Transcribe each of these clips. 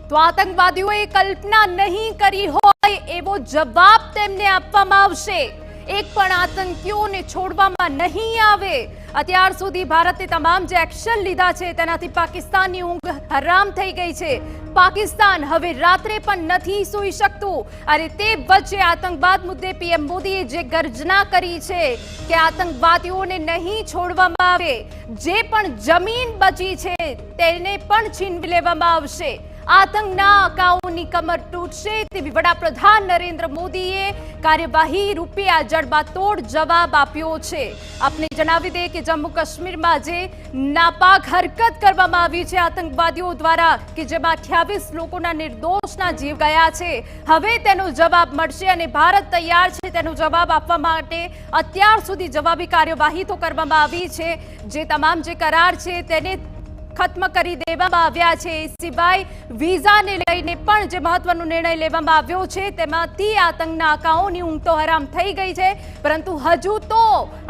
તો આતંકવાદીઓએ કલ્પના નહીં કરી હોય એવો જવાબ તેમને આપવામાં આવશે। એક પણ આતંકીઓને છોડવામાં નહીં આવે। અત્યાર સુધી ભારતે તમામ જે એક્શન લીધા છે તેનાથી પાકિસ્તાનની ઊંઘ હરામ થઈ ગઈ છે। પાકિસ્તાન હવે રાત્રે પણ નથી સૂઈ શકતું અને તે વચ્ચે આતંકવાદ મુદ્દે પીએમ મોદીએ જે ગર્જના કરી છે કે આતંકવાદીઓને નહીં છોડવામાં આવે, જે પણ જમીન બચી છે તેને પણ છીનવી લેવામાં આવશે। આતંકના આકાઓની કમર તૂટશે તેવી વડાપ્રધાન નરેન્દ્ર મોદીએ કાર્યવાહી રૂપે આ જડબાતોડ જવાબ આપ્યો છે। આપને જણાવી દે કે જમ્મુ કાશ્મીરમાં જે નાપાક હરકત કરવામાં આવી છે આતંકવાદીઓ દ્વારા કે જેમાં 28 લોકોના નિર્દોષના જીવ ગયા છે, હવે તેનો જવાબ મળશે અને ભારત તૈયાર છે તેનો જવાબ આપવા માટે। અત્યાર સુધી જવાબી કાર્યવાહી તો કરવામાં આવી છે, જે તમામ જે કરાર છે તેને खत्म કરી દેવામાં આવ્યા છે। સિવાય વિઝાને લઈને પણ જે મહત્વનો નિર્ણય લેવામાં આવ્યો છે તેમાંથી આતંકના આકાઓની ઊંઘ તો હરામ થઈ ગઈ છે, પરંતુ હજુ તો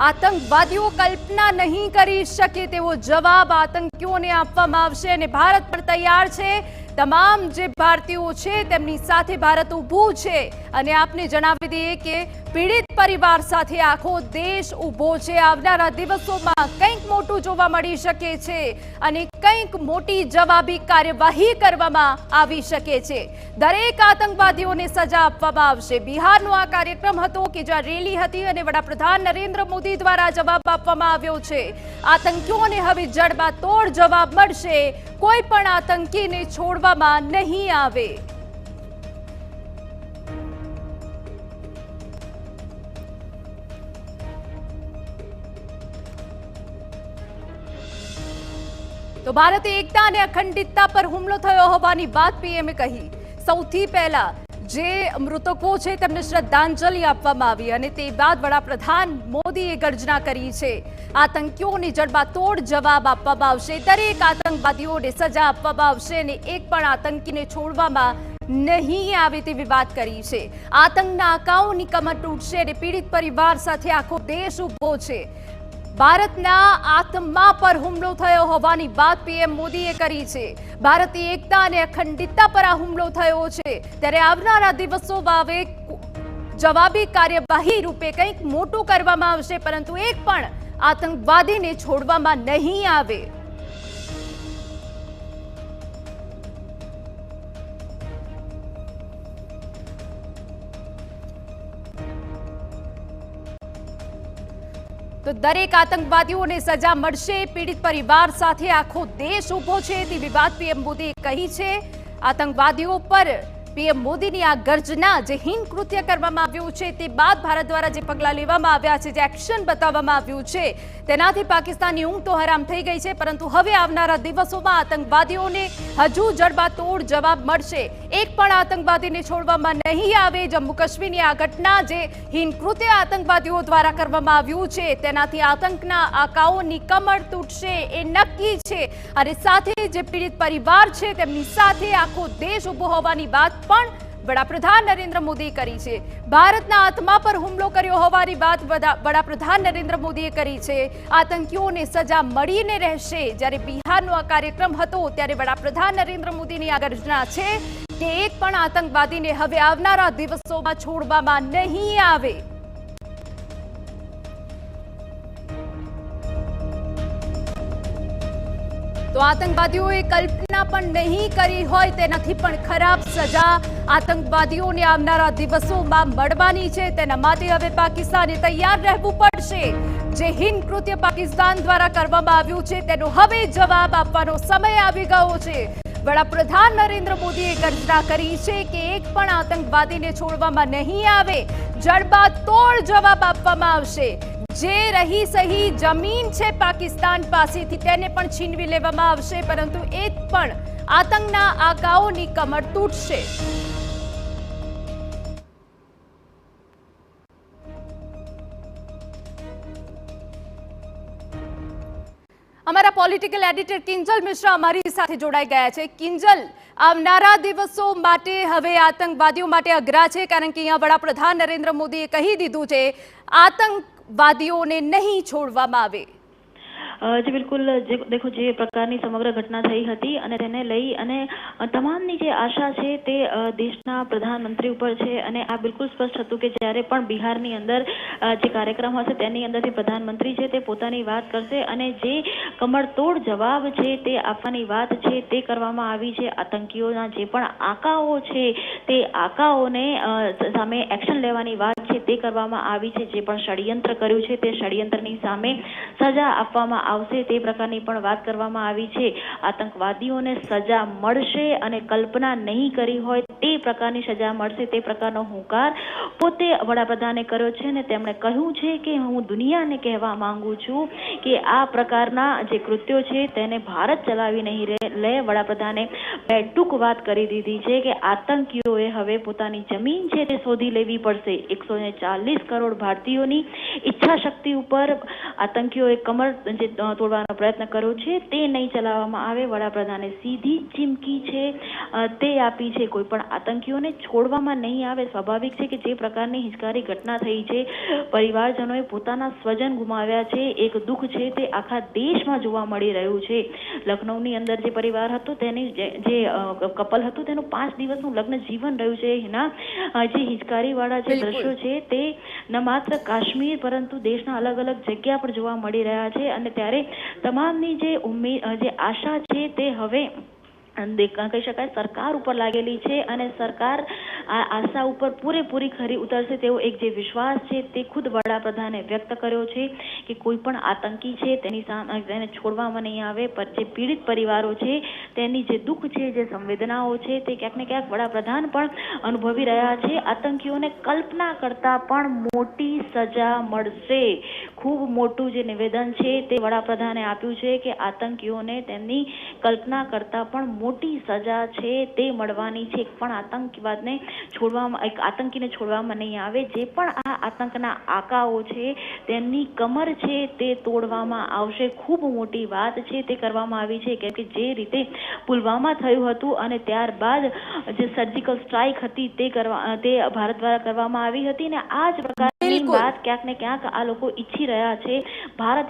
આતંકવાદીઓ કલ્પના નહીં કરી શકે તેવો જવાબ આતંકીઓને આપવામાં આવશે અને ભારત પણ તૈયાર છે। તમામ જે ભારતીયો છે તેમની સાથે ભારત ઊભું છે અને આપને જણાવી દઈએ કે પીડિત પરિવાર સાથે આખો દેશ ઊભો છે। આવનારા દિવસોમાં કંઈક મોટું જોવા મળી શકે છે અને કંઈક મોટી જવાબી કાર્યવાહી કરવામાં આવી શકે છે। દરેક આતંકવાદીઓને સજા આપવામાં આવશે। બિહારનો આ કાર્યક્રમ હતો કે જ્યાં રેલી હતી અને વડાપ્રધાન નરેન્દ્ર મોદી દ્વારા જવાબ આપવામાં આવ્યો છે। આતંકીઓને હવે જડબાતોડ જવાબ મળશે। કોઈ પણ આતંકીને છોડવામાં નહીં આવે। તો ભારતે એકતા અને અખંડિતતા પર હુમલો થયો હોવાની વાત પીએમએ કही। સૌથી પહેલા જે મૃતકો છે તેમને શ્રદ્ધાંજલિ આપવામાં આવી અને તે બાદ વડાપ્રધાન મોદીએ ગર્જના કરી છે આતંકીઓને જડબાતોડ જવાબ આપવામાં આવશે। દરેક આતંકવાદીઓને સજા આપવામાં આવશે અને એક પણ આતંકીને છોડવામાં નહીં આવે તેવી વાત કરી છે। આતંકના આકાઓની કમર તૂટશે અને પીડિત પરિવાર સાથે આખો દેશ ઊભો છે। ભારતના આત્મા પર હુમલો થયો હોવાની વાત પીએમ મોદીએ કરી છે। ભારતીય એકતા અને અખંડિતતા પર આ હુમલો થયો છે, ત્યારે આવનારા દિવસોમાં હવે જવાબી કાર્યવાહી રૂપે કંઈક મોટું કરવામાં આવશે, પરંતુ એક પણ આતંકવાદીને છોડવામાં નહીં આવે। તો દરેક આતંકવાદીઓને સજા મળશે। પીડિત પરિવાર સાથે આખો દેશ ઊભો છે તેવી વાત પીએમ મોદીએ કહી છે। આતંકવાદીઓ પર પીએમ મોદીની આ ગર્જના જે હીન કૃત્ય કરવામાં આવ્યું છે તે બાદ ભારત દ્વારા જે પગલાં લેવામાં આવ્યા છે, જે એક્શન બતાવવામાં આવ્યું છે તેનાથી પાકિસ્તાનની ઊંઘ તો હરામ થઈ ગઈ છે, પરંતુ હવે આવનારા દિવસોમાં આતંકવાદીઓને હજુ જડબાતોડ જવાબ મળશે। એક પણ આતંકવાદીને છોડવામાં નહીં આવે। જમ્મુ કાશ્મીરની આ ઘટના જે હીન કૃત્ય આતંકવાદીઓ દ્વારા કરવામાં આવ્યું છે તેનાથી આતંકના આકાઓની કમર તૂટશે એ નક્કી છે અને સાથે જે પીડિત પરિવાર છે તેમની સાથે આખો દેશ ઊભો હોવાની વાત પણ વડાપ્રધાન નરેન્દ્ર મોદીએ કરી છે। ભારતના આત્મા પર હુમલો કર્યો હોવાની વાત વડાપ્રધાન નરેન્દ્ર મોદીએ કરી છે। આતંકીઓને સજા મળીને રહેશે। જ્યારે બિહારનો આ કાર્યક્રમ હતો ત્યારે વડાપ્રધાન નરેન્દ્ર મોદીની આ ગર્જના છે કે એક પણ આતંકવાદીને હવે આવનારા દિવસોમાં છોડવામાં નહીં આવે। તો આતંકવાદીઓએ કલ્પના પણ નહીં કરી હોય તેનાથી પણ ખરાબ સજા આતંકવાદીઓને આવનારા દિવસોમાં મળવાની છે। તેના માટે હવે પાકિસ્તાને તૈયાર રહેવું પડશે। જે હીન કૃત્ય પાકિસ્તાન દ્વારા કરવામાં આવ્યું છે તેનો હવે જવાબ આપવાનો સમય આવી ગયો છે। વડાપ્રધાન નરેન્દ્ર મોદીએ ગર્જના કરી છે કે એક પણ આતંકવાદીને છોડવામાં નહીં આવે। જડબાતોડ જવાબ આપવામાં આવશે। જે રહી સહી જમીન છે પાકિસ્તાન પાસેથી તેને પણ છીનવી લેવામાં આવશે, પરંતુ એક પણ આતંકના આકાઓની કમર તૂટશે। અમારા પોલિટિકલ એડિટર કિંજલ મિશ્રા અમારી સાથે જોડાઈ ગયા છે। કિંજલ, આવનારા દિવસો માટે હવે આતંકવાદીઓ માટે અઘરા છે, કારણ કે અહીંયા વડાપ્રધાન નરેન્દ્ર મોદીએ કહી દીધું છે આતંકવાદીઓને નહીં છોડવામાં આવે। जी बिल्कुल देखो जे प्रकारनी समग्र घटना थई हती अने तेने लई अने તમામની જે આશા છે તે દેશના પ્રધાનમંત્રી ઉપર છે અને આ બિલકુલ સ્પષ્ટ હતું કે જ્યારે પણ બિહારની અંદર જે કાર્યક્રમ હશે તેની અંદરથી પ્રધાનમંત્રી છે તે પોતાની વાત કરશે અને જે કમરતોડ જવાબ છે તે આપવાની વાત છે તે કરવામાં આવી છે। આતંકીઓના જે પણ આંકાઓ છે તે આંકાઓને સામે એક્શન લેવાની વાત છે તે કરવામાં આવી છે। જે પણ ષડયંત્ર કર્યું છે તે ષડયંત્રની સામે સજા આપવામાં આવશે તે પ્રકારની પણ વાત કરવામાં આવી છે। આતંકવાદીઓને સજા મળશે અને કલ્પના નહીં કરી હોય તે પ્રકારની સજા મળશે તે પ્રકારનો હુંકાર પોતે વડાપ્રધાને કર્યો છે અને તેમણે કહ્યું છે કે હું દુનિયાને કહેવા માંગુ છું કે આ પ્રકારના જે કૃત્યો છે તેને ભારત ચલાવી નહીં લે। વડાપ્રધાને ટૂંક વાત કરી દીધી છે કે આતંકીઓએ હવે પોતાની જમીન છે તે શોધી લેવી પડશે। 140 કરોડ ભારતીયોની ઈચ્છા શક્તિ ઉપર આતંકીઓએ કમર જે તોડવાનો પ્રયત્ન કર્યો છે તે નહીં ચલાવવામાં આવે। વડાપ્રધાને સીધી ચીમકી છે તે આપી છે, કોઈ પણ આતંકીઓને છોડવામાં નહીં આવે। સ્વાભાવિક છે કે જે પ્રકારની હિંસકારી ઘટના થઈ છે, પરિવારજનોએ પોતાના સ્વજન ગુમાવ્યા છે, એક દુઃખ છે તે આખા દેશમાં જોવા મળી રહ્યું છે। લખનૌની અંદર જે પરિવાર હતો તેની જે કપલ હતું તેનું 5 દિવસનું લગ્ન જીવન રહ્યું છે। એના જે હિંસકારી વાળા જે દ્રશ્યો છે તે ન માત્ર કાશ્મીર પરંતુ દેશના અલગ અલગ જગ્યા પર જોવા મળી રહ્યા છે અને ત્યારે તમામની જે જે આશા છે તે હવે કહી શકાય સરકાર ઉપર લાગેલી છે અને સરકાર આ આશા ઉપર પૂરેપૂરી ખરી ઉતરશે તેવો એક જે વિશ્વાસ છે તે ખુદ વડાપ્રધાને વ્યક્ત કર્યો છે કે કોઈ પણ આતંકી છે તેની સામે તેને છોડવામાં નહીં આવે। પર જે પીડિત પરિવારો છે તેની જે દુઃખ છે, જે સંવેદનાઓ છે તે ક્યાંક ને ક્યાંક વડાપ્રધાન પણ અનુભવી રહ્યા છે। આતંકીઓને કલ્પના કરતા પણ મોટી સજા મળશે। ખૂબ મોટું જે નિવેદન છે તે વડાપ્રધાને આપ્યું છે કે આતંકીઓને તેમની કલ્પના કરતા પણ મોટી સજા છે તે મળવાની છે। એક પણ આતંકવાદને છોડવામાં એક આતંકીને છોડવામાં નહીં આવે। જે પણ આ આતંકના આકાઓ છે તેમની કમર છે તે તોડવામાં આવશે। ખૂબ મોટી વાત છે તે કરવામાં આવી છે કેમ કે જે રીતે પુલવામા થયું હતું અને ત્યારબાદ જે સર્જિકલ સ્ટ્રાઇક હતી તે ભારત દ્વારા કરવામાં આવી હતી ને આ જ પ્રકારની વાત ક્યાંક ને ક્યાંક આ લોકો ઈચ્છી રહ્યા છે। ભારત